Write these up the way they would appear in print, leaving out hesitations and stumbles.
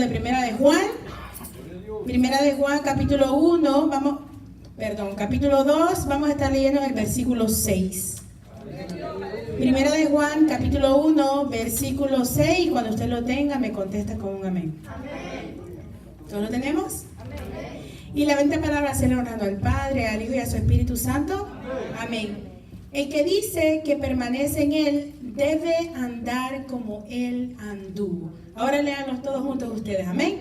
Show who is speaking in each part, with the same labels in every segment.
Speaker 1: de Primera de Juan. Primera de Juan, capítulo 1, capítulo 2, vamos a estar leyendo el versículo 6. Primera de Juan, capítulo 1, versículo 6. Cuando usted lo tenga, me contesta con un amén. ¿Todos lo tenemos? Y la bendita palabra se le honrando al Padre, al Hijo y a su Espíritu Santo. Amén. El que dice que permanece en Él debe andar como Él anduvo. Ahora léanlos todos juntos ustedes. Amén.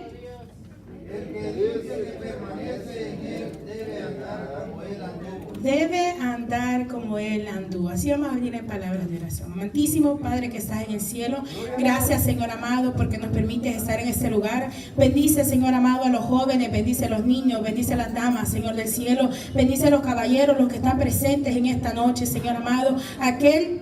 Speaker 2: El que dice que permanece en Él debe andar como Él anduvo.
Speaker 1: Debe andar como Él anduvo. Así vamos a venir en palabras de oración. Amantísimo Padre que estás en el cielo, gracias, Señor amado, porque nos permites estar en este lugar. Bendice, Señor amado, a los jóvenes, bendice a los niños, bendice a las damas, Señor del cielo, bendice a los caballeros, los que están presentes en esta noche, Señor amado. Aquel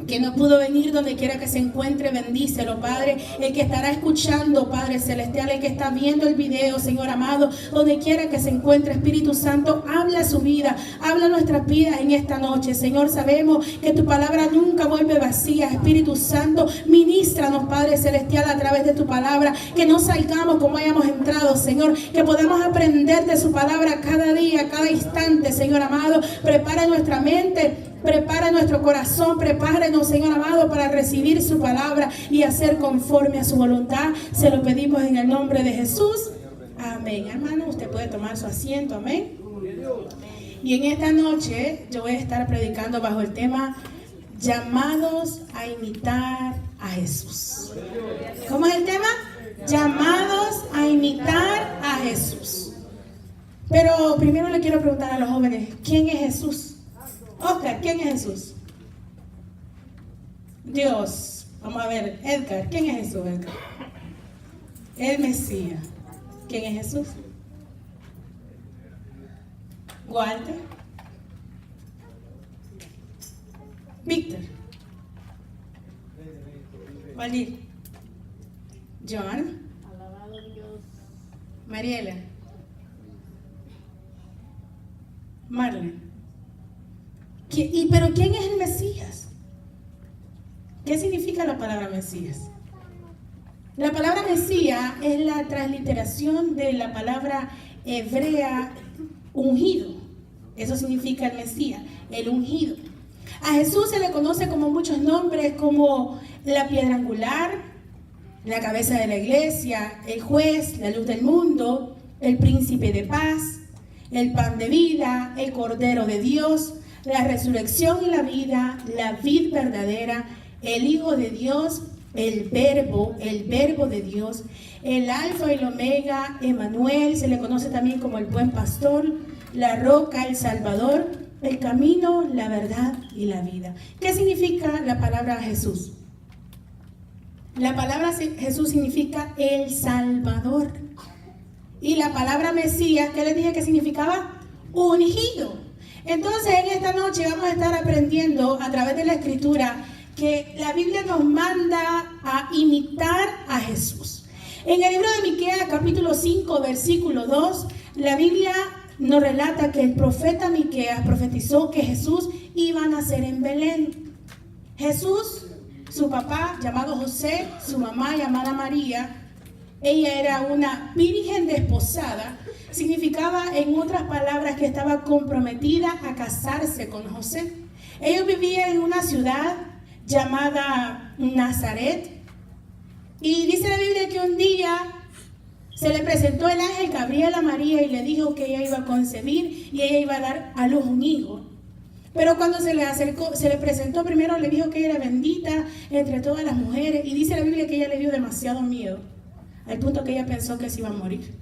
Speaker 1: que no pudo venir, donde quiera que se encuentre, bendícelo, Padre. El que estará escuchando, Padre celestial, el que está viendo el video, Señor amado, donde quiera que se encuentre, Espíritu Santo, habla su vida, habla nuestras vidas en esta noche, Señor. Sabemos que tu palabra nunca vuelve vacía. Espíritu Santo, ministranos, Padre celestial, a través de tu palabra, que no salgamos como hayamos entrado, Señor, que podamos aprender de su palabra cada día, cada instante, Señor amado. Prepara nuestra mente, prepara nuestro corazón, prepárenos, Señor amado, para recibir su palabra y hacer conforme a su voluntad. Se lo pedimos en el nombre de Jesús. Amén. Hermano, usted puede tomar su asiento. Amén. Y en esta noche yo voy a estar predicando bajo el tema llamados a imitar a Jesús. ¿Cómo es el tema? Llamados a imitar a Jesús. Pero primero le quiero preguntar a los jóvenes, ¿quién es Jesús? Oscar, ¿quién es Jesús? Dios. Vamos a ver, Edgar, ¿quién es Jesús, Edgar? El Mesías. ¿Quién es Jesús? Walter. Víctor. Valdir. Joan. Mariela. Marlene. ¿Pero quién es el Mesías? ¿Qué significa la palabra Mesías? La palabra Mesías es la transliteración de la palabra hebrea ungido. Eso significa el Mesías, el ungido. A Jesús se le conoce como muchos nombres, como la piedra angular, la cabeza de la iglesia, el juez, la luz del mundo, el príncipe de paz, el pan de vida, el cordero de Dios, la resurrección y la vida, la vid verdadera, el Hijo de Dios, el verbo de Dios, el alfa y el omega, Emmanuel, se le conoce también como el buen pastor, la roca, el salvador, el camino, la verdad y la vida. ¿Qué significa la palabra Jesús? La palabra Jesús significa el Salvador. Y la palabra Mesías, ¿qué les dije que significaba? Ungido. Entonces en esta noche vamos a estar aprendiendo a través de la Escritura que la Biblia nos manda a imitar a Jesús. En el libro de Miqueas, capítulo 5, versículo 2, la Biblia nos relata que el profeta Miqueas profetizó que Jesús iba a nacer en Belén. Jesús, su papá llamado José, su mamá llamada María, ella era una virgen desposada. Significaba, en otras palabras, que estaba comprometida a casarse con José. Ellos vivían en una ciudad llamada Nazaret. Y dice la Biblia que un día se le presentó el ángel Gabriel a María y le dijo que ella iba a concebir y ella iba a dar a luz un hijo. Pero cuando se le acercó, se le presentó primero, le dijo que ella era bendita entre todas las mujeres. Y dice la Biblia que ella le dio demasiado miedo, al punto que ella pensó que se iba a morir.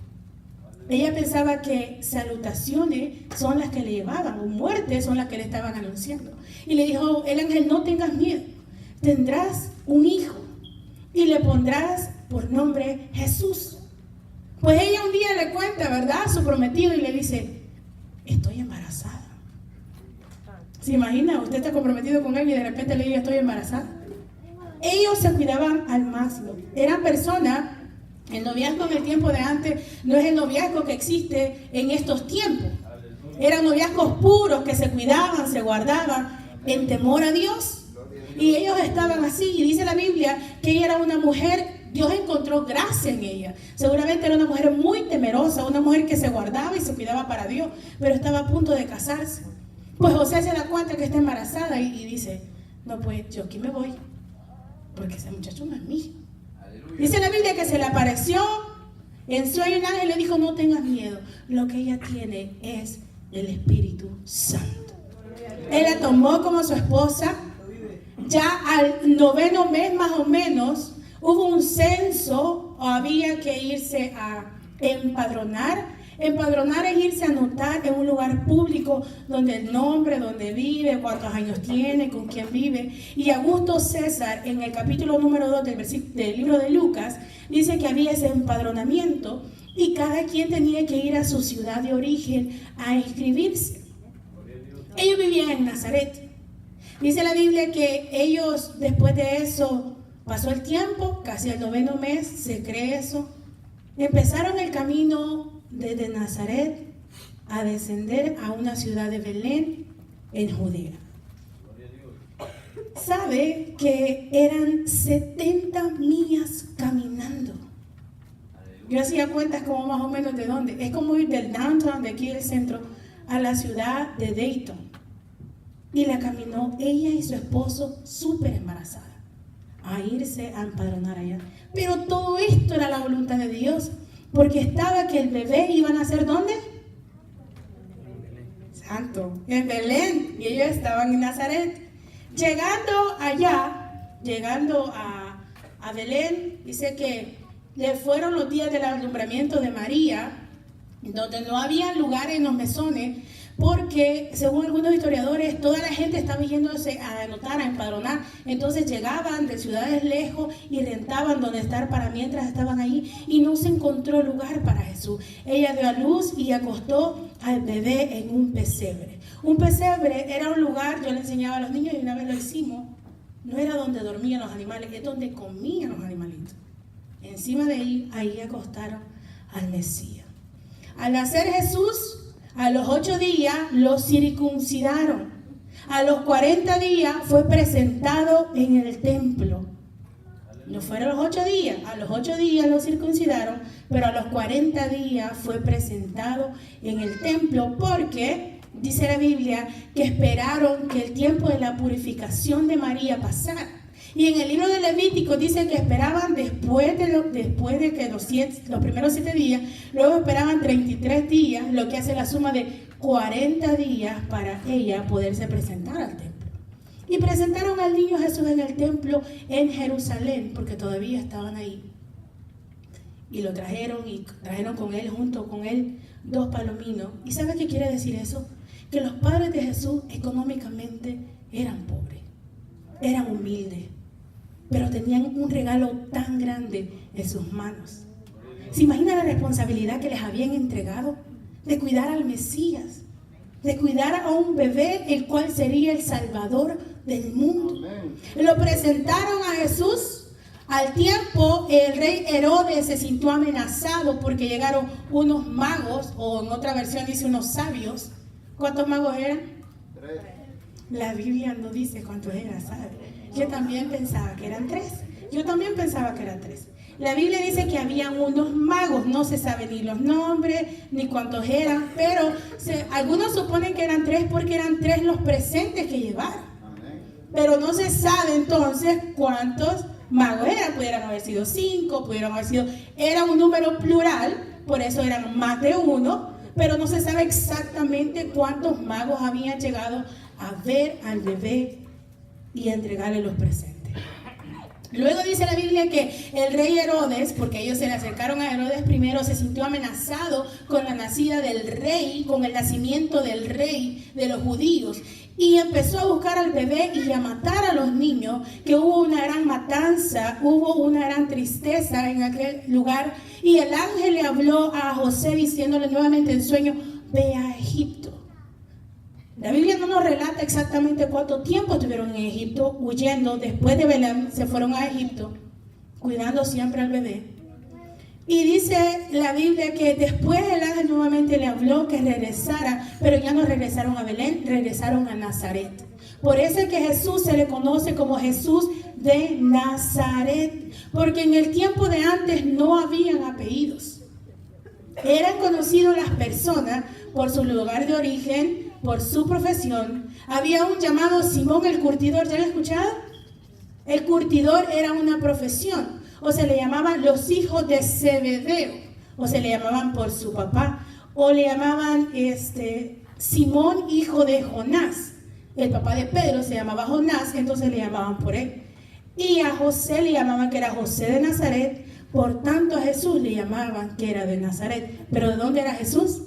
Speaker 1: Ella pensaba que salutaciones son las que le llevaban, o muertes son las que le estaban anunciando. Y le dijo el ángel, no tengas miedo, tendrás un hijo y le pondrás por nombre Jesús. Pues ella un día le cuenta, ¿verdad?, a su prometido y le dice, estoy embarazada. ¿Se imagina? Usted está comprometido con él y de repente le dice, estoy embarazada. Ellos se cuidaban al máximo. Eran personas. El noviazgo en el tiempo de antes no es el noviazgo que existe en estos tiempos. Eran noviazgos puros que se cuidaban, se guardaban en temor a Dios. Y ellos estaban así. Y dice la Biblia que ella era una mujer Dios encontró gracia en ella. Seguramente era una mujer muy temerosa, una mujer que se guardaba y se cuidaba para Dios, pero estaba a punto de casarse. Pues José se da cuenta que está embarazada y dice, no, pues yo aquí me voy, porque ese muchacho no es mío. Dice la Biblia que se le apareció en sueño un ángel y le dijo, no tengas miedo, lo que ella tiene es el Espíritu Santo. Él la tomó como su esposa. Ya al 9º mes más o menos hubo un censo, o había que irse a empadronar. Empadronar es irse a anotar en un lugar público donde el nombre, donde vive, cuántos años tiene, con quién vive. Y Augusto César, en el capítulo número 2 del libro de Lucas, dice que había ese empadronamiento y cada quien tenía que ir a su ciudad de origen a inscribirse. Ellos vivían en Nazaret. Dice la Biblia que ellos, después de eso, pasó el tiempo, casi el 9º mes, se cree eso, empezaron el camino desde Nazaret a descender a una ciudad de Belén en Judea. Sabe que eran 70 millas caminando. Yo hacía cuentas como más o menos de dónde. Es como ir del downtown, de aquí del centro, a la ciudad de Dayton. Y la caminó ella y su esposo súper embarazada a irse a empadronar allá. Pero todo esto era la voluntad de Dios, porque estaba que el bebé iba a nacer ¿dónde? Santo, en Belén, y ellos estaban en Nazaret. Llegando a Belén, dice que le fueron los días del alumbramiento de María, donde no había lugar en los mesones, porque según algunos historiadores toda la gente estaba yéndose a anotar, a empadronar. Entonces llegaban de ciudades lejos y rentaban donde estar para mientras estaban ahí, y no se encontró lugar para Jesús. Ella dio a luz y acostó al bebé en un pesebre. Un pesebre era un lugar, yo le enseñaba a los niños y una vez lo hicimos, no era donde dormían los animales, es donde comían los animalitos. Encima de ahí acostaron al Mesías. Al nacer Jesús, a los 8 días lo circuncidaron. A los 40 días fue presentado en el templo. No fueron los 8 días, a los 8 días lo circuncidaron, pero a los 40 días fue presentado en el templo, porque dice la Biblia que esperaron que el tiempo de la purificación de María pasara. Y en el libro de Levítico dice que esperaban después de que los primeros 7 días, luego esperaban 33 días, lo que hace la suma de 40 días para ella poderse presentar al templo. Y presentaron al niño Jesús en el templo en Jerusalén, porque todavía estaban ahí. Y lo trajeron con él, junto con él, 2 palominos. ¿Y sabe qué quiere decir eso? Que los padres de Jesús económicamente eran pobres, eran humildes, pero tenían un regalo tan grande en sus manos. ¿Se imagina la responsabilidad que les habían entregado? De cuidar al Mesías, de cuidar a un bebé, el cual sería el Salvador del mundo. Lo presentaron a Jesús. Al tiempo, el rey Herodes se sintió amenazado porque llegaron unos magos, o en otra versión dice unos sabios. ¿Cuántos magos eran?
Speaker 2: 3.
Speaker 1: La Biblia no dice cuántos eran, ¿sabe? Yo también pensaba que eran 3. La Biblia dice que habían unos magos, no se sabe ni los nombres, ni cuántos eran, pero algunos suponen que eran 3 porque eran 3 los presentes que llevaron. Pero no se sabe entonces cuántos magos eran. Pudieran haber sido 5, era un número plural, por eso eran más de 1, pero no se sabe exactamente cuántos magos habían llegado a ver al bebé y a entregarle los presentes. Luego dice la Biblia que el rey Herodes, porque ellos se le acercaron a Herodes primero, se sintió amenazado con la nacida del rey, con el nacimiento del rey de los judíos, y empezó a buscar al bebé y a matar a los niños, que hubo una gran matanza, hubo una gran tristeza en aquel lugar, y el ángel le habló a José diciéndole nuevamente en sueño, ve a Egipto. La Biblia no nos relata exactamente cuánto tiempo estuvieron en Egipto huyendo. Después de Belén se fueron a Egipto, cuidando siempre al bebé. Y dice la Biblia que después el ángel nuevamente le habló que regresara, pero ya no regresaron a Belén, regresaron a Nazaret. Por eso es que Jesús se le conoce como Jesús de Nazaret, porque en el tiempo de antes no habían apellidos. Eran conocidos las personas por su lugar de origen, por su profesión. Había un llamado Simón el curtidor, ¿ya lo han escuchado? El curtidor era una profesión, o se le llamaban los hijos de Zebedeo, o se le llamaban por su papá, o le llamaban Simón, hijo de Jonás. El papá de Pedro se llamaba Jonás, entonces le llamaban por él. Y a José le llamaban que era José de Nazaret, por tanto a Jesús le llamaban que era de Nazaret. ¿Pero de dónde era Jesús?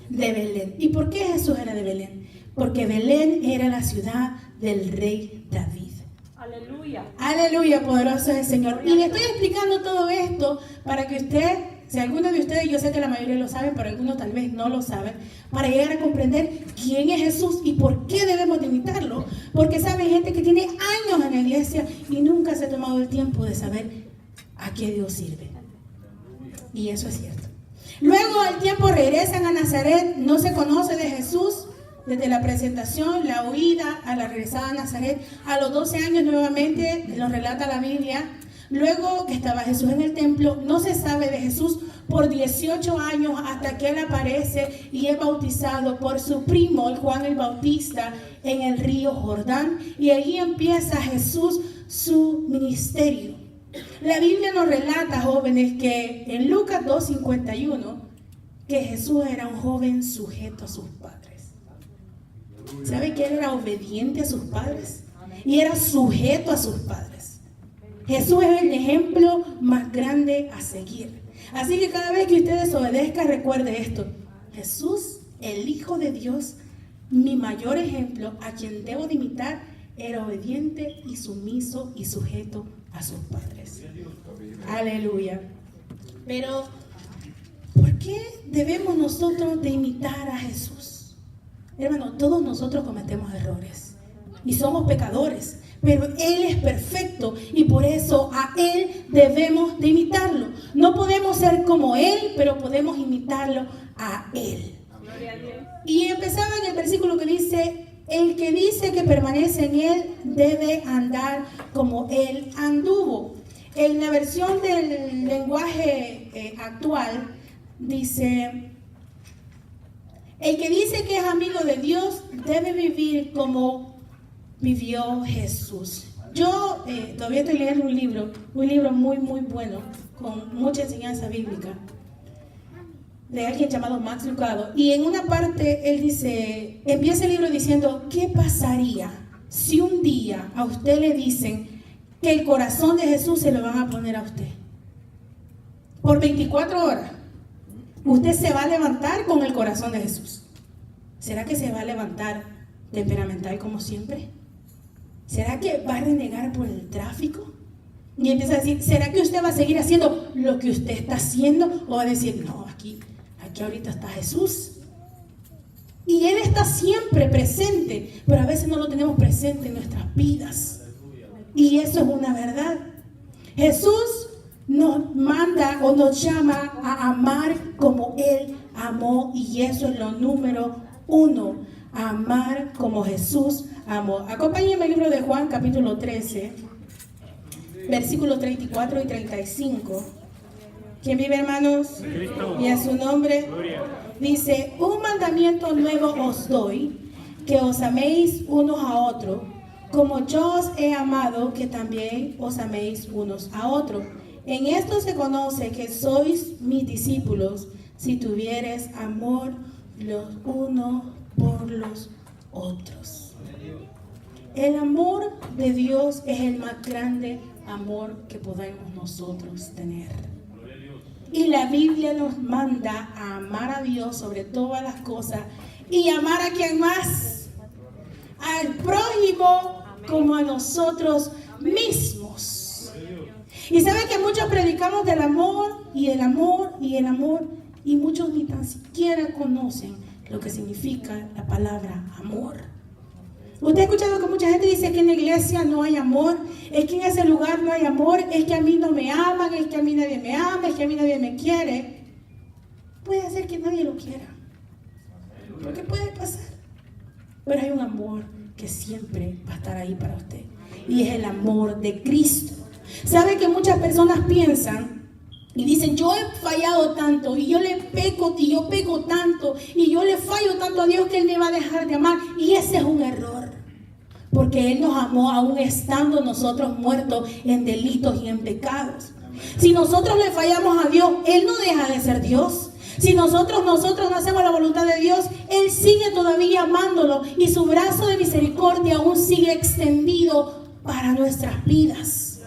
Speaker 1: De Belén. ¿Y por qué Jesús era de Belén? Porque Belén era la ciudad del rey David.
Speaker 3: Aleluya.
Speaker 1: Aleluya, poderoso es el Señor. Y le estoy explicando todo esto para que usted, si alguno de ustedes, yo sé que la mayoría lo saben, pero algunos tal vez no lo saben, para llegar a comprender quién es Jesús y por qué debemos de imitarlo. Porque sabe, gente que tiene años en la iglesia y nunca se ha tomado el tiempo de saber a qué Dios sirve. Y eso es cierto. Luego al tiempo regresan a Nazaret, no se conoce de Jesús. Desde la presentación, la huida, a la regresada a Nazaret, a los 12 años nuevamente, nos relata la Biblia. Luego que estaba Jesús en el templo, no se sabe de Jesús por 18 años hasta que él aparece y es bautizado por su primo, el Juan el Bautista, en el río Jordán. Y allí empieza Jesús su ministerio. La Biblia nos relata, jóvenes, que en Lucas 2:51, que Jesús era un joven sujeto a sus padres. ¿Sabe que él era obediente a sus padres? Y era sujeto a sus padres. Jesús es el ejemplo más grande a seguir. Así que cada vez que usted desobedezca, recuerde esto. Jesús, el Hijo de Dios, mi mayor ejemplo, a quien debo de imitar, era obediente y sumiso y sujeto a sus padres. Aleluya. Pero, ¿por qué debemos nosotros de imitar a Jesús? Hermano, todos nosotros cometemos errores y somos pecadores, pero Él es perfecto y por eso a Él debemos de imitarlo. No podemos ser como Él, pero podemos imitarlo a Él. Y empezaba en el versículo que dice: el que dice que permanece en Él debe andar como Él anduvo. En la versión del lenguaje actual dice: el que dice que es amigo de Dios debe vivir como vivió Jesús. Yo todavía estoy leyendo un libro muy bueno, con mucha enseñanza bíblica, de alguien llamado Max Lucado. Y en una parte él dice, empieza el libro diciendo: ¿qué pasaría si un día a usted le dicen que el corazón de Jesús se lo van a poner a usted? Por 24 horas. Usted se va a levantar con el corazón de Jesús. ¿Será que se va a levantar temperamental como siempre? ¿Será que va a renegar por el tráfico? Y empieza a decir, ¿será que usted va a seguir haciendo lo que usted está haciendo? O va a decir, no, aquí ahorita está Jesús. Y Él está siempre presente, pero a veces no lo tenemos presente en nuestras vidas. Y eso es una verdad. Jesús nos manda o nos llama a amar como Él amó, y eso es lo número 1, amar como Jesús amó. Acompáñenme al libro de Juan, capítulo 13, versículos 34 y 35. ¿Quién vive, hermanos? Cristo. Y a su nombre. Gloria. Dice: un mandamiento nuevo os doy, que os améis unos a otros, como yo os he amado, que también os améis unos a otros. En esto se conoce que sois mis discípulos, si tuviereis amor los unos por los otros. El amor de Dios es el más grande amor que podemos nosotros tener. Y la Biblia nos manda a amar a Dios sobre todas las cosas y amar a quien más, al prójimo como a nosotros mismos. Y saben que muchos predicamos del amor y el amor y el amor, y muchos ni tan siquiera conocen lo que significa la palabra amor. Usted ha escuchado que mucha gente dice que en la iglesia no hay amor, es que en ese lugar no hay amor, es que a mí no me aman, es que a mí nadie me ama, es que a mí nadie me quiere. Puede ser que nadie lo quiera, porque puede pasar, pero hay un amor que siempre va a estar ahí para usted. y es el amor de Cristo. ¿Sabe que muchas personas piensan y dicen, yo he fallado tanto y yo peco tanto y yo le fallo tanto a Dios que Él me va a dejar de amar? Y ese es un error, porque Él nos amó aún estando nosotros muertos en delitos y en pecados. Si nosotros le fallamos a Dios, Él no deja de ser Dios. Si nosotros no hacemos la voluntad de Dios, Él sigue todavía amándolo y su brazo de misericordia aún sigue extendido para nuestras vidas.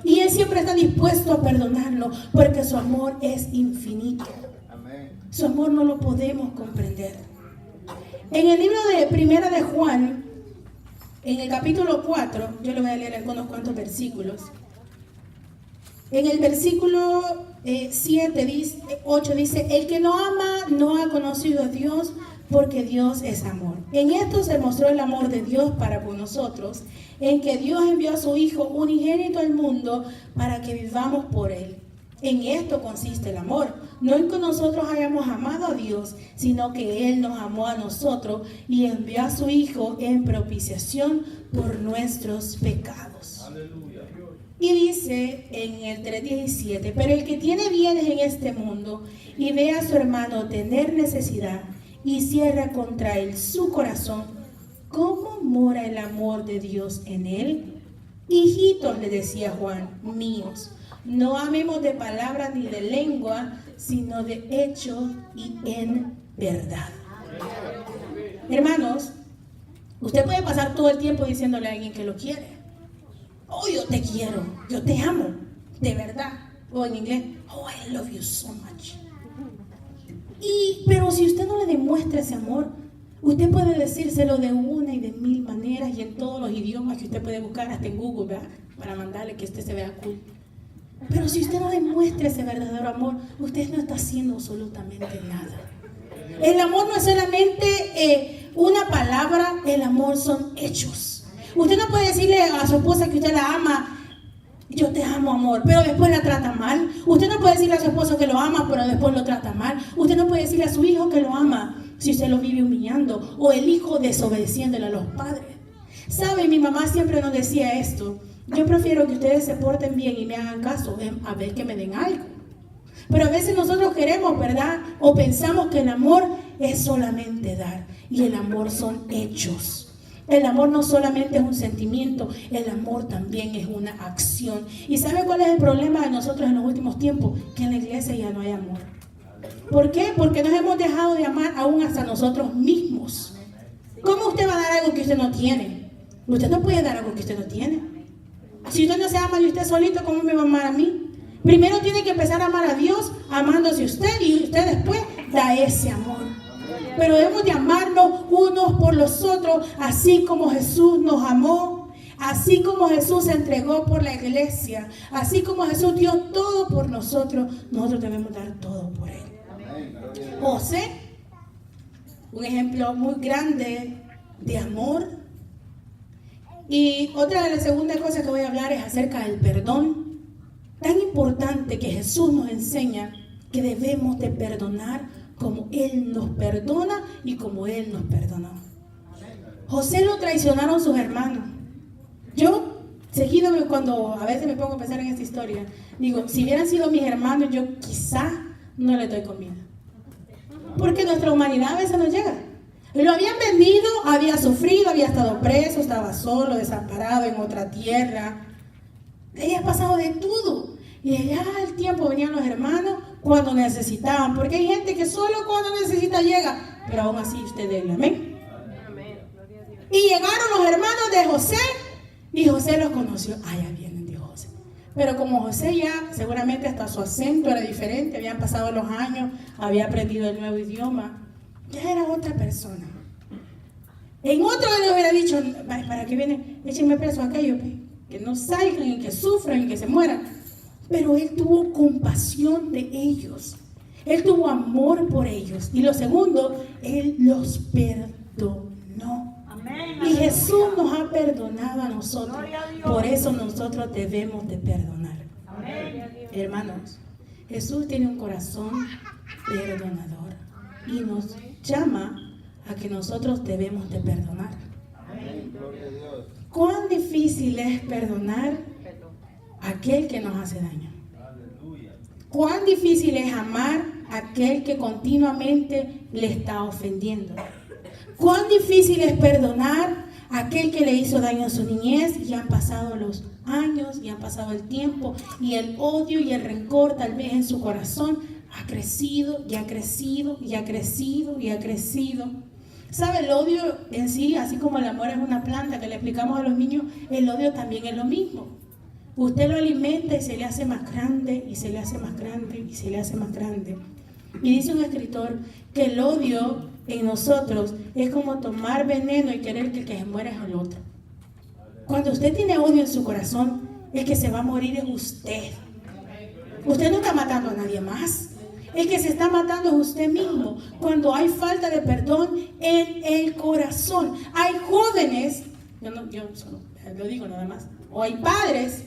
Speaker 1: Y Él siempre está dispuesto a perdonarlo porque su amor es infinito. Su amor no lo podemos comprender. En el libro de Primera de Juan, en el capítulo 4, yo le voy a leer algunos cuantos versículos. En el versículo 8 dice, el que no ama no ha conocido a Dios, porque Dios es amor. En esto se mostró el amor de Dios para con nosotros, en que Dios envió a su Hijo unigénito al mundo para que vivamos por Él. En esto consiste el amor, no en que nosotros hayamos amado a Dios, sino que Él nos amó a nosotros y envió a su Hijo en propiciación por nuestros pecados. Aleluya. Y dice en el 3:17, pero el que tiene bienes en este mundo y ve a su hermano tener necesidad y cierra contra él su corazón, ¿cómo mora el amor de Dios en él? Hijitos, le decía Juan, míos, no amemos de palabra ni de lengua, sino de hecho y en verdad. Hermanos, usted puede pasar todo el tiempo diciéndole a alguien que lo quiere. Oh, yo te quiero, yo te amo, de verdad. O en inglés, oh, I love you so much. Pero si usted no le demuestra ese amor, usted puede decírselo de una y de mil maneras y en todos los idiomas que usted puede buscar, hasta en Google, ¿verdad? Para mandarle que usted se vea cool. Pero si usted no demuestra ese verdadero amor, usted no está haciendo absolutamente nada. El amor no es solamente una palabra, el amor son hechos. Usted no puede decirle a su esposa que usted la ama, yo te amo, amor, pero después la trata mal. Usted no puede decirle a su esposo que lo ama, pero después lo trata mal. Usted no puede decirle a su hijo que lo ama si usted lo vive humillando, o el hijo desobedeciéndole a los padres. ¿Sabe? Mi mamá siempre nos decía esto: yo prefiero que ustedes se porten bien y me hagan caso a ver que me den algo. Pero a veces nosotros queremos, ¿verdad? O pensamos que el amor es solamente dar, y el amor son hechos. El amor no solamente es un sentimiento, el amor también es una acción. ¿Y sabe cuál es el problema de nosotros en los últimos tiempos? Que en la iglesia ya no hay amor. ¿Por qué? Porque nos hemos dejado de amar aún hasta nosotros mismos. ¿Cómo usted va a dar algo que usted no tiene? Usted no puede dar algo que usted no tiene. Si usted no se ama y usted solito, ¿cómo me va a amar a mí? Primero tiene que empezar a amar a Dios amándose usted, y usted después da ese amor. Pero debemos de amarnos unos por los otros, así como Jesús nos amó, así como Jesús se entregó por la iglesia, así como Jesús dio todo por nosotros, nosotros debemos dar todo por Él. José, un ejemplo muy grande de amor. Y otra de las segundas cosas que voy a hablar es acerca del perdón. Tan importante que Jesús nos enseña que debemos de perdonar como Él nos perdona y como Él nos perdonó. José lo traicionaron sus hermanos. Yo, seguido, cuando a veces me pongo a pensar en esta historia, digo, si hubieran sido mis hermanos, yo quizá no les doy comida. Porque nuestra humanidad a veces no llega. Lo habían vendido, había sufrido, había estado preso, estaba solo, desamparado en otra tierra. Había pasado de todo. Y allá al tiempo venían los hermanos cuando necesitaban, porque hay gente que solo cuando necesita llega, pero aún así usted debe, amén. Y llegaron los hermanos de José y José los conoció. Ya vienen, dijo José. Pero como José ya seguramente hasta su acento era diferente, habían pasado los años, había aprendido el nuevo idioma, ya era otra persona. En otro les hubiera dicho, ¿para qué vienen? Échenme preso a aquellos, que no salgan y que sufran y que se mueran. Pero Él tuvo compasión de ellos. Él tuvo amor por ellos. Y lo segundo, Él los perdonó. Amén. Y Jesús nos ha perdonado a nosotros. Por eso nosotros debemos de perdonar. Amén. Hermanos, Jesús tiene un corazón perdonador y nos llama a que nosotros debemos de perdonar. Amén. Gloria a Dios. ¿Cuán difícil es perdonar a aquel que nos hace daño? ¿Cuán difícil es amar a aquel que continuamente le está ofendiendo? ¿Cuán difícil es perdonar a aquel que le hizo daño en su niñez y han pasado los años y han pasado el tiempo y el odio y el rencor tal vez en su corazón ha crecido y ha crecido y ha crecido y ha crecido? ¿Sabe? El odio en sí, así como el amor es una planta que le explicamos a los niños, el odio también es lo mismo. Usted lo alimenta y se le hace más grande y se le hace más grande y se le hace más grande. Y dice un escritor que el odio en nosotros es como tomar veneno y querer que el que se muera es el otro. Cuando usted tiene odio en su corazón, el que se va a morir es usted. Usted no está matando a nadie más. El que se está matando es usted mismo. Cuando hay falta de perdón en el corazón. Hay jóvenes, yo solo lo digo nada más, o hay padres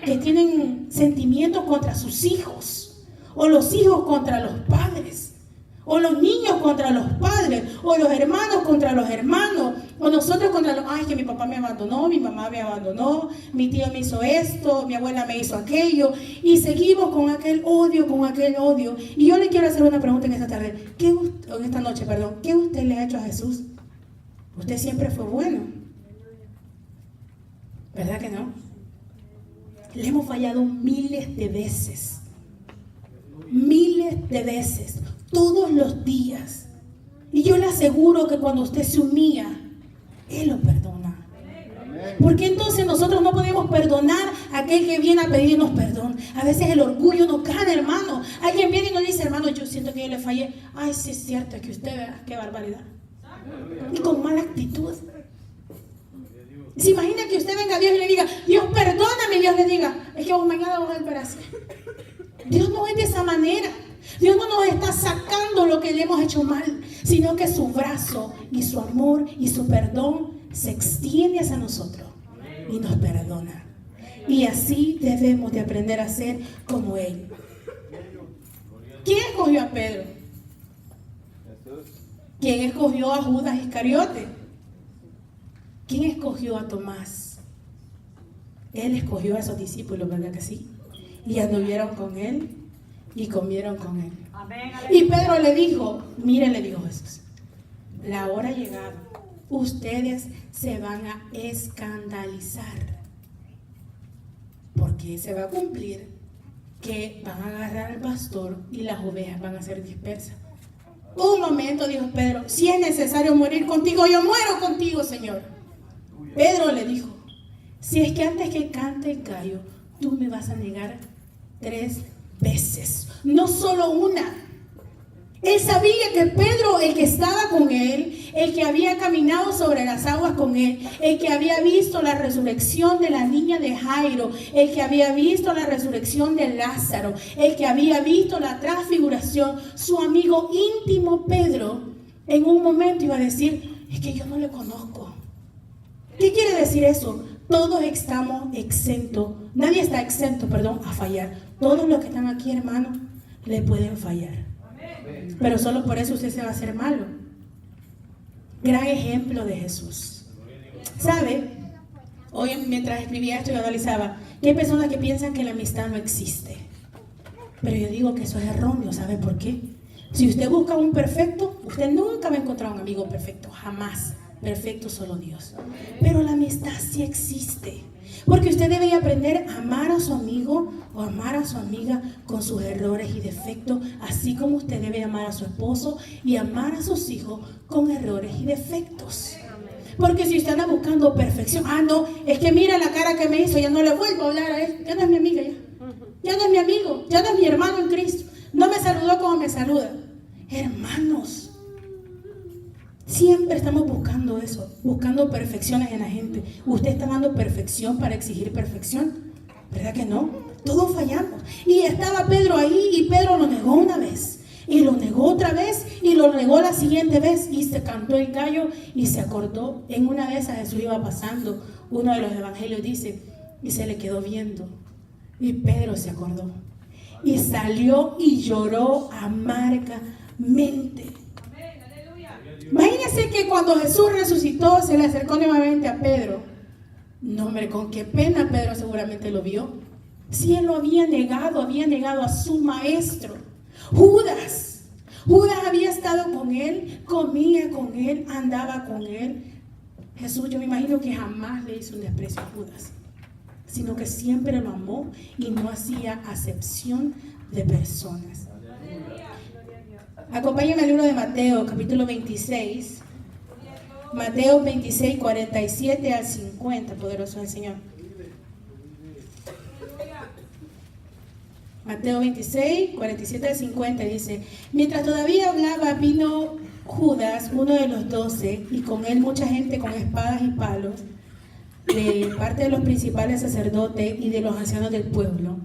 Speaker 1: que tienen sentimientos contra sus hijos, o los hijos contra los padres, o los niños contra los padres, o los hermanos contra los hermanos, o nosotros contra los, ay, que mi papá me abandonó, mi mamá me abandonó, mi tío me hizo esto, mi abuela me hizo aquello, y seguimos con aquel odio, Y yo le quiero hacer una pregunta en esta tarde, en esta noche, ¿qué usted le ha hecho a Jesús? Usted siempre fue bueno, ¿verdad que no? Le hemos fallado miles de veces, todos los días. Y yo le aseguro que cuando usted se humilla, Él lo perdona. ¿Por qué entonces nosotros no podemos perdonar a aquel que viene a pedirnos perdón? A veces el orgullo nos gana, hermano. Alguien viene y nos dice, hermano, yo siento que yo le fallé. Ay, sí es cierto, es que usted vea, qué barbaridad. Y con mala actitud. ¿Se imagina que usted venga a Dios y le diga, Dios perdóname? Y Dios le diga, es que vos mañana vas a volver así. Dios no es de esa manera. Dios no nos está sacando lo que le hemos hecho mal, sino que su brazo y su amor y su perdón se extiende hacia nosotros y nos perdona. Y así debemos de aprender a ser como Él. ¿Quién escogió a Pedro? ¿Quién escogió a Judas Iscariote? ¿Quién escogió a Tomás? Él escogió a esos discípulos, ¿verdad que sí? Y anduvieron con Él y comieron con Él. Amén. Y Pedro le dijo, mire, le dijo Jesús, la hora ha llegado, ustedes se van a escandalizar, porque se va a cumplir que van a agarrar al pastor y las ovejas van a ser dispersas. Un momento, dijo Pedro, si es necesario morir contigo, yo muero contigo, Señor. Pedro le dijo, si es que antes que cante el gallo, tú me vas a negar 3 veces, no solo una. Él sabía que Pedro, el que estaba con él, el que había caminado sobre las aguas con él, el que había visto la resurrección de la niña de Jairo, el que había visto la resurrección de Lázaro, el que había visto la transfiguración, su amigo íntimo Pedro, en un momento iba a decir, es que yo no le conozco. ¿Qué quiere decir eso? Todos estamos exentos, nadie está exento, a fallar. Todos los que están aquí, hermanos, le pueden fallar. Pero solo por eso usted se va a hacer malo. Gran ejemplo de Jesús. ¿Sabe? Hoy mientras escribía esto yo analizaba que hay personas que piensan que la amistad no existe. Pero yo digo que eso es erróneo. ¿Sabe por qué? Si usted busca un perfecto, usted nunca va a encontrar un amigo perfecto, jamás. Perfecto solo Dios. Pero la amistad sí existe. Porque usted debe aprender a amar a su amigo o amar a su amiga con sus errores y defectos, así como usted debe amar a su esposo y amar a sus hijos con errores y defectos. Porque si usted anda buscando perfección, no, es que mira la cara que me hizo, ya no le vuelvo a hablar a él, ya no es mi amiga, ya no es mi amigo, ya no es mi hermano en Cristo, no me saludó como me saluda. Hermanos, siempre estamos buscando eso, buscando perfecciones en la gente. ¿Usted está dando perfección para exigir perfección? ¿Verdad que no? Todos fallamos. Y estaba Pedro ahí y Pedro lo negó una vez. Y lo negó otra vez y lo negó la siguiente vez. Y se cantó el gallo y se acordó. En una de esas Jesús iba pasando. Uno de los evangelios dice, y se le quedó viendo. Y Pedro se acordó. Y salió y lloró amargamente. Imagínense que cuando Jesús resucitó, se le acercó nuevamente a Pedro No, hombre, con qué pena Pedro seguramente lo vio. Si él lo había negado a su maestro. Judas había estado con él, comía con él, andaba con él. Jesús, yo me imagino que jamás le hizo un desprecio a Judas, sino que siempre lo amó y no hacía acepción de personas. Acompáñenme al libro de Mateo, capítulo 26. Mateo 26, 47 al 50, poderoso del Señor. Mateo 26, 47 al 50 dice: mientras todavía hablaba, vino Judas, uno de los 12, y con él mucha gente con espadas y palos, de parte de los principales sacerdotes y de los ancianos del pueblo.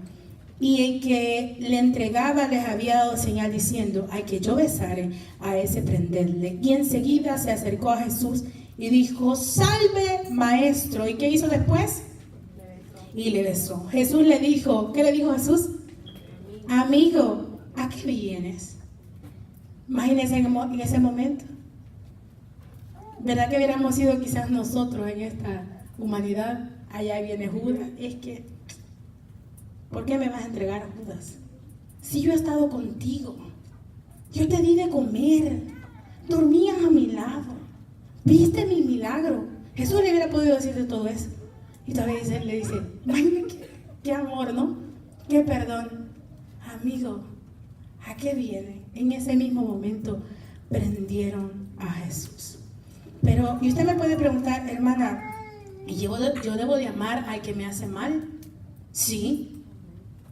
Speaker 1: Y el que le entregaba les había dado señal diciendo: hay que yo besare a ese, prenderle. Y enseguida se acercó a Jesús y dijo: salve, maestro. ¿Y qué hizo después? Y le besó. Jesús le dijo, ¿qué le dijo Jesús? Amigo, ¿a qué vienes? Imagínense en ese momento. ¿Verdad que hubiéramos sido quizás nosotros en esta humanidad? Allá viene Judas. Es que, ¿por qué me vas a entregar a Judas? Si yo he estado contigo, yo te di de comer, dormías a mi lado, viste mi milagro. Jesús le hubiera podido decir de todo eso. Y todavía le dice, imagínate qué amor, ¿no? Qué perdón. Amigo, ¿a qué viene? En ese mismo momento prendieron a Jesús. Pero, y usted me puede preguntar, hermana, ¿y yo debo de amar al que me hace mal? Sí,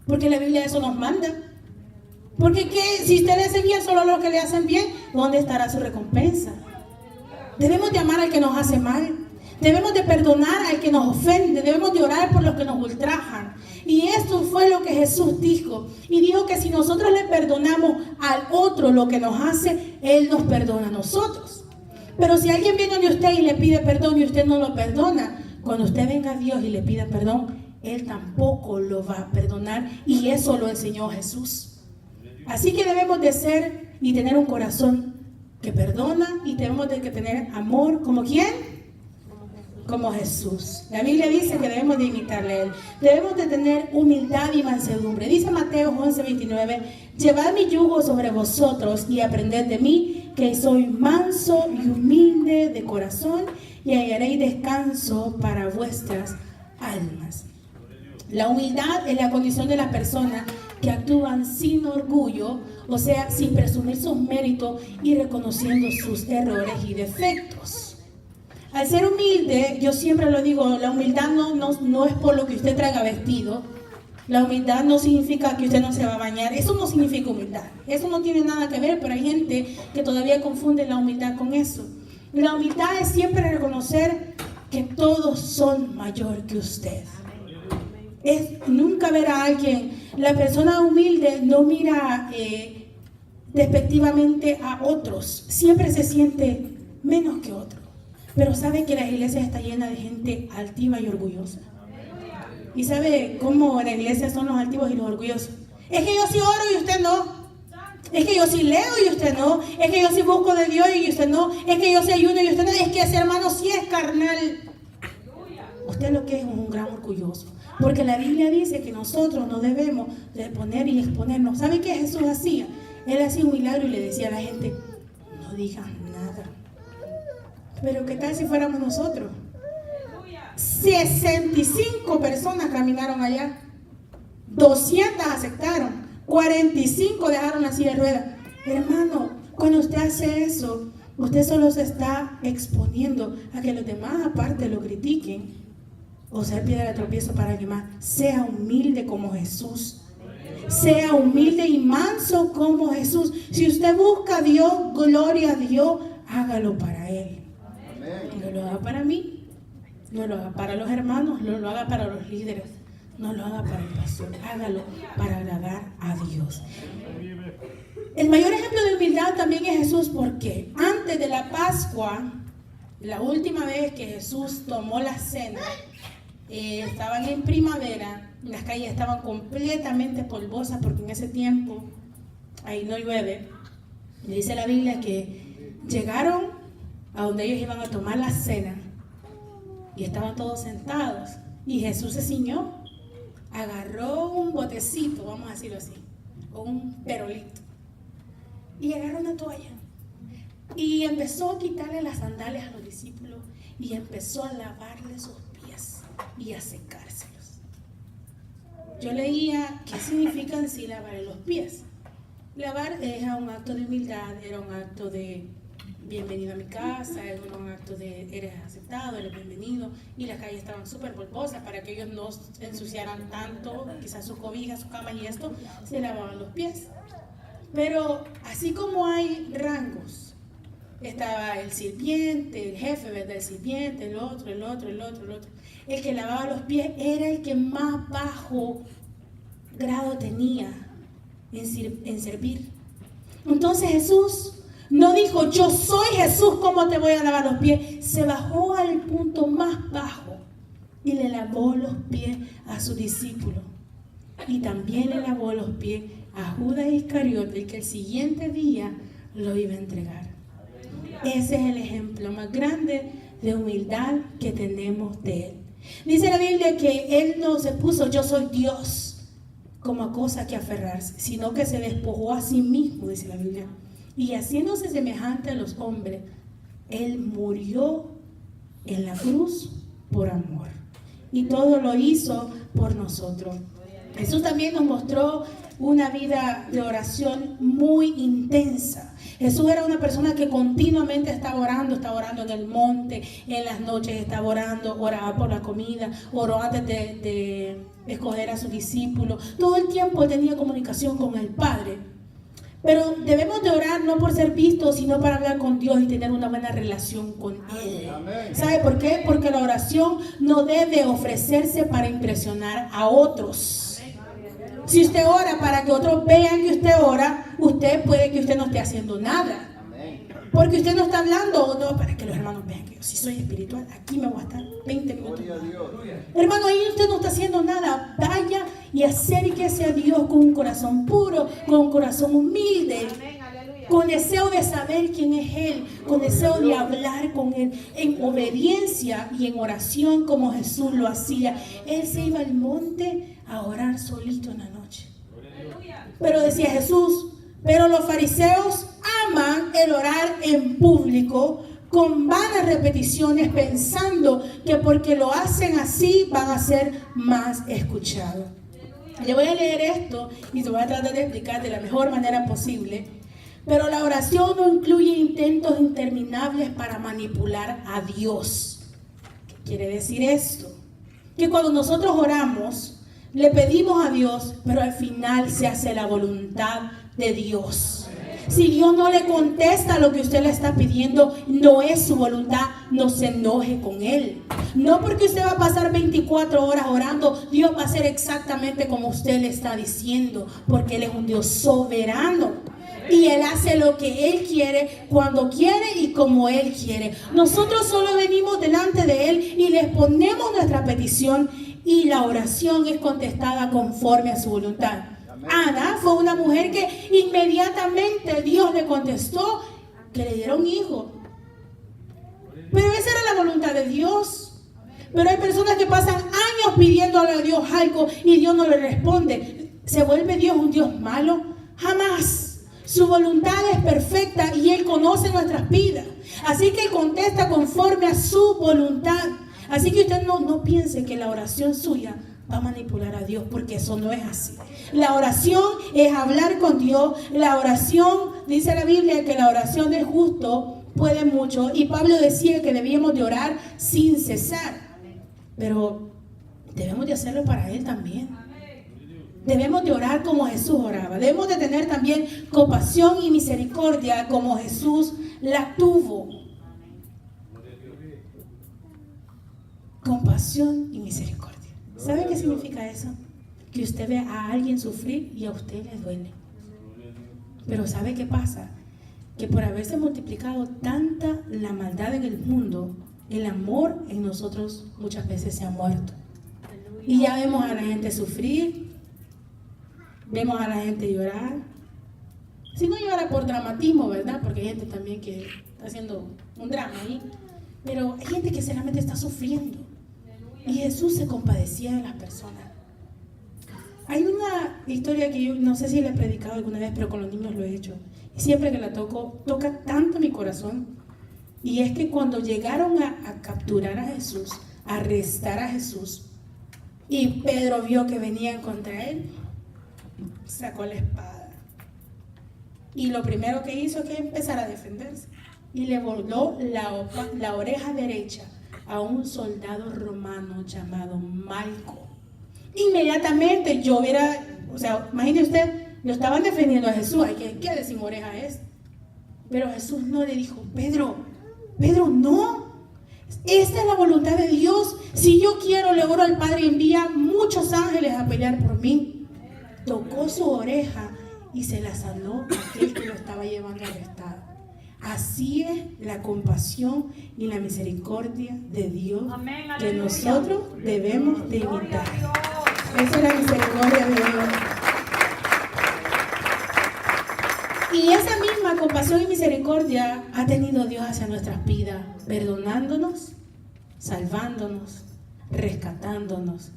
Speaker 1: porque la Biblia eso nos manda. Porque si usted le hace bien solo a los que le hacen bien, ¿dónde estará su recompensa? Debemos de amar al que nos hace mal. Debemos de perdonar al que nos ofende. Debemos de orar por los que nos ultrajan. Y esto fue lo que Jesús dijo. Y dijo que si nosotros le perdonamos al otro lo que nos hace, Él nos perdona a nosotros. Pero si alguien viene de usted y le pide perdón y usted no lo perdona, cuando usted venga a Dios y le pida perdón, Él tampoco lo va a perdonar. Y eso lo enseñó Jesús. Así que debemos de ser y tener un corazón que perdona, y debemos de tener amor. ¿Como quién? Como Jesús. La Biblia dice que debemos de imitarle a Él. Debemos de tener humildad y mansedumbre. Dice Mateo 11:29: llevad mi yugo sobre vosotros y aprended de mí, que soy manso y humilde de corazón, y hallaréis descanso para vuestras almas. La humildad es la condición de las personas que actúan sin orgullo, o sea, sin presumir sus méritos y reconociendo sus errores y defectos. Al ser humilde, yo siempre lo digo, la humildad no es por lo que usted traiga vestido. La humildad no significa que usted no se va a bañar. Eso no significa humildad. Eso no tiene nada que ver, pero hay gente que todavía confunde la humildad con eso. La humildad es siempre reconocer que todos son mayor que usted. Es nunca ver a alguien. La persona humilde no mira despectivamente a otros. Siempre se siente menos que otros. Pero sabe que las iglesias están llenas de gente altiva y orgullosa. ¿Y sabe cómo en la iglesia son los altivos y los orgullosos? Es que yo sí oro y usted no. Es que yo sí leo y usted no. Es que yo sí busco de Dios y usted no. Es que yo sí ayuno y usted no. Es que ese hermano sí es carnal. Usted lo que es un gran orgulloso. Porque la Biblia dice que nosotros no debemos de poner y exponernos. ¿Sabe qué Jesús hacía? Él hacía un milagro y le decía a la gente, no digan nada. Pero ¿qué tal si fuéramos nosotros? 65 personas caminaron allá. 200 aceptaron. 45 dejaron la silla de ruedas. Hermano, cuando usted hace eso, usted solo se está exponiendo a que los demás aparte lo critiquen o sea piedra de tropiezo para alguien más. Sea humilde como Jesús. Sea humilde y manso como Jesús. Si usted busca a Dios, gloria a Dios, hágalo para Él. No lo haga para mí, no lo haga para los hermanos, no lo haga para los líderes, no lo haga para el pastor, hágalo para agradar a Dios. El mayor ejemplo de humildad también es Jesús, porque antes de la Pascua, la última vez que Jesús tomó la cena, estaban en primavera, las calles estaban completamente polvosas porque en ese tiempo ahí no llueve. Y dice la Biblia que llegaron a donde ellos iban a tomar la cena y estaban todos sentados. Y Jesús se ciñó, agarró un botecito, vamos a decirlo así, o un perolito, y agarró una toalla y empezó a quitarle las sandalias a los discípulos y empezó a lavarle sus pies y a secárselos. Yo leía qué significa en sí lavarle los pies. Lavar era un acto de humildad, era un acto de bienvenido a mi casa, era un acto de eres aceptado, eres bienvenido, y las calles estaban súper polvosas para que ellos no ensuciaran tanto, quizás sus cobijas, sus camas y esto, se lavaban los pies. Pero así como hay rangos, estaba el sirviente, el jefe, ¿verdad? El sirviente, el otro. El que lavaba los pies era el que más bajo grado tenía en servir. Entonces Jesús no dijo, yo soy Jesús, ¿cómo te voy a lavar los pies? Se bajó al punto más bajo y le lavó los pies a su discípulo. Y también le lavó los pies a Judas Iscariote, que el siguiente día lo iba a entregar. Ese es el ejemplo más grande de humildad que tenemos de él. Dice la Biblia que él no se puso yo soy Dios como a cosa que aferrarse, sino que se despojó a sí mismo, dice la Biblia. Y haciéndose semejante a los hombres, él murió en la cruz por amor. Y todo lo hizo por nosotros. Jesús también nos mostró una vida de oración muy intensa. Jesús era una persona que continuamente estaba orando en el monte, en las noches estaba orando, oraba por la comida, oró antes de escoger a sus discípulos. Todo el tiempo tenía comunicación con el Padre. Pero debemos de orar no por ser vistos, sino para hablar con Dios y tener una buena relación con Él. ¿Sabe por qué? Porque la oración no debe ofrecerse para impresionar a otros. Si usted ora para que otros vean que usted ora, usted puede que usted no esté haciendo nada. Porque usted no está hablando no, para que los hermanos vean que yo sí soy espiritual. Aquí me voy a estar 20 minutos. Hermano, ahí usted no está haciendo nada. Vaya y acérquese a Dios con un corazón puro, con un corazón humilde, con deseo de saber quién es Él, con deseo de hablar con Él, en obediencia y en oración como Jesús lo hacía. Él se iba al monte a orar solito en la noche. Pero decía Jesús, pero los fariseos aman el orar en público con vanas repeticiones, pensando que porque lo hacen así van a ser más escuchados. Le voy a leer esto y te voy a tratar de explicar de la mejor manera posible. Pero la oración no incluye intentos interminables para manipular a Dios. ¿Qué quiere decir esto? Que cuando nosotros oramos, le pedimos a Dios, pero al final se hace la voluntad de Dios. Si Dios no le contesta lo que usted le está pidiendo, no es su voluntad, no se enoje con Él. No porque usted va a pasar 24 horas orando, Dios va a hacer exactamente como usted le está diciendo, porque Él es un Dios soberano. Y Él hace lo que Él quiere, cuando quiere y como Él quiere. Nosotros solo venimos delante de Él y le ponemos nuestra petición y la oración es contestada conforme a su voluntad. Ana fue una mujer que inmediatamente Dios le contestó que le diera un hijo. Pero esa era la voluntad de Dios. Pero hay personas que pasan años pidiéndole a Dios algo y Dios no le responde. ¿Se vuelve Dios un Dios malo? Jamás. Su voluntad es perfecta y Él conoce nuestras vidas. Así que Él contesta conforme a su voluntad. Así que usted no piense que la oración suya va a manipular a Dios, porque eso no es así. La oración es hablar con Dios. La oración, dice la Biblia, que la oración del justo puede mucho. Y Pablo decía que debíamos de orar sin cesar. Pero debemos de hacerlo para Él también. Debemos de orar como Jesús oraba. Debemos de tener también compasión y misericordia como Jesús la tuvo. Compasión y misericordia. ¿Sabe qué significa eso? Que usted ve a alguien sufrir y a usted le duele. Pero ¿sabe qué pasa? Que por haberse multiplicado tanta la maldad en el mundo, el amor en nosotros muchas veces se ha muerto. Y ya vemos a la gente sufrir, vemos a la gente llorar. Si no llora por dramatismo, ¿verdad? Porque hay gente también que está haciendo un drama ahí. Pero hay gente que solamente está sufriendo. Y Jesús se compadecía de las personas. Hay una historia que yo no sé si la he predicado alguna vez, pero con los niños lo he hecho. Y siempre que la toco, toca tanto mi corazón. Y es que cuando llegaron a capturar a Jesús, a arrestar a Jesús, y Pedro vio que venían contra él, sacó la espada. Y lo primero que hizo es que empezar a defenderse. Y le voló la oreja derecha a un soldado romano llamado Malco. Inmediatamente yo hubiera, imagine usted, lo estaban defendiendo a Jesús, ay, ¿qué de sin oreja es? Pero Jesús no le dijo, Pedro, no, esta es la voluntad de Dios. Si yo quiero, le oro al Padre y envía muchos ángeles a pelear por mí. Tocó su oreja y se la sanó aquel que lo estaba llevando arrestado. Así es la compasión y la misericordia de Dios. Amén, que nosotros debemos de imitar. Esa es la misericordia de Dios. Y esa misma compasión y misericordia ha tenido Dios hacia nuestras vidas, perdonándonos, salvándonos, rescatándonos,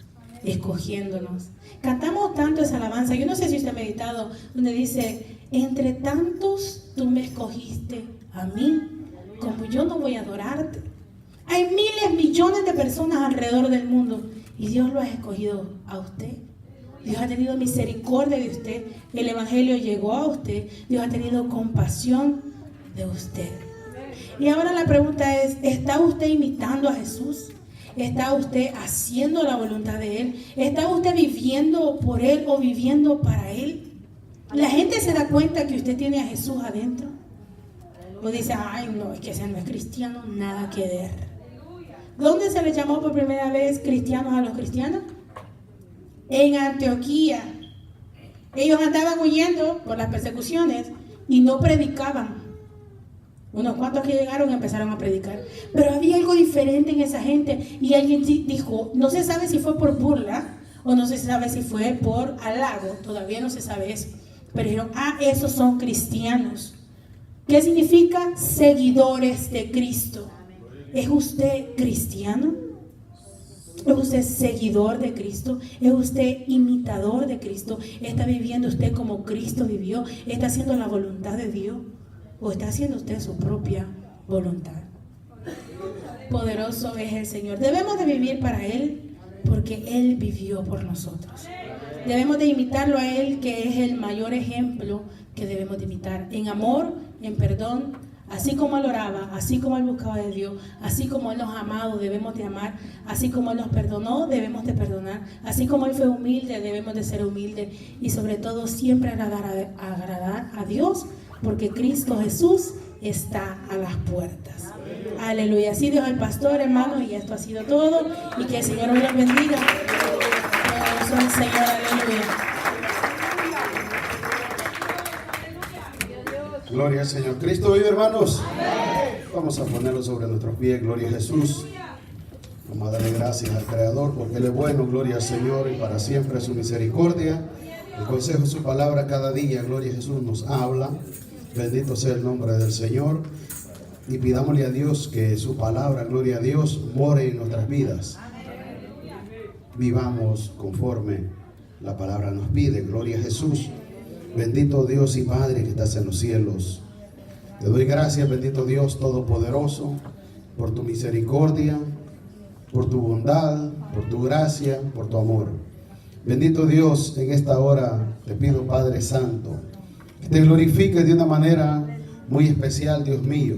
Speaker 1: escogiéndonos. Cantamos tanto esa alabanza. Yo no sé si usted ha meditado, donde dice: entre tantos tú me escogiste a mí, como yo no voy a adorarte. Hay miles, millones de personas alrededor del mundo y Dios lo ha escogido a usted. Dios ha tenido misericordia de usted. El evangelio llegó a usted. Dios ha tenido compasión de usted. Y ahora la pregunta es: ¿está usted imitando a Jesús? ¿Está usted haciendo la voluntad de Él? ¿Está usted viviendo por Él o viviendo para Él? La gente se da cuenta que usted tiene a Jesús adentro. O dice: ay, no, es que ese no es cristiano, nada que ver. ¿Dónde se le llamó por primera vez cristianos a los cristianos? En Antioquía. Ellos andaban huyendo por las persecuciones y no predicaban. Unos cuantos que llegaron empezaron a predicar. Pero había algo diferente en esa gente. Y alguien dijo, no se sabe si fue por burla o no se sabe si fue por halago. Todavía no se sabe eso. Pero dijeron, esos son cristianos. ¿Qué significa? Seguidores de Cristo. ¿Es usted cristiano? ¿Es usted seguidor de Cristo? ¿Es usted imitador de Cristo? ¿Está viviendo usted como Cristo vivió? ¿Está haciendo la voluntad de Dios? ¿O está haciendo usted su propia voluntad? Poderoso es el Señor. Debemos de vivir para Él porque Él vivió por nosotros. Debemos de imitarlo a Él, que es el mayor ejemplo que debemos de imitar. En amor, en perdón, así como Él oraba, así como Él buscaba de Dios, así como Él nos ha amado, debemos de amar. Así como Él nos perdonó, debemos de perdonar. Así como Él fue humilde, debemos de ser humildes. Y sobre todo siempre agradar a Dios, porque Cristo Jesús está a las puertas. Aleluya. Así dijo el pastor, hermano, y esto ha sido todo. Y que el Señor os bendiga. Soy el Señor, aleluya.
Speaker 3: Gloria al Señor. Cristo vive, hermanos. Vamos a ponerlo sobre nuestros pies. Gloria a Jesús. Vamos a darle gracias al Creador porque Él es bueno. Gloria al Señor y para siempre su misericordia. El consejo de su palabra cada día. Gloria a Jesús nos habla. Bendito sea el nombre del Señor. Y pidámosle a Dios que su palabra, gloria a Dios, more en nuestras vidas. Vivamos conforme la palabra nos pide. Gloria a Jesús. Bendito Dios y Padre que estás en los cielos. Te doy gracias, bendito Dios Todopoderoso, por tu misericordia, por tu bondad, por tu gracia, por tu amor. Bendito Dios, en esta hora te pido, Padre Santo, que te glorifiques de una manera muy especial, Dios mío.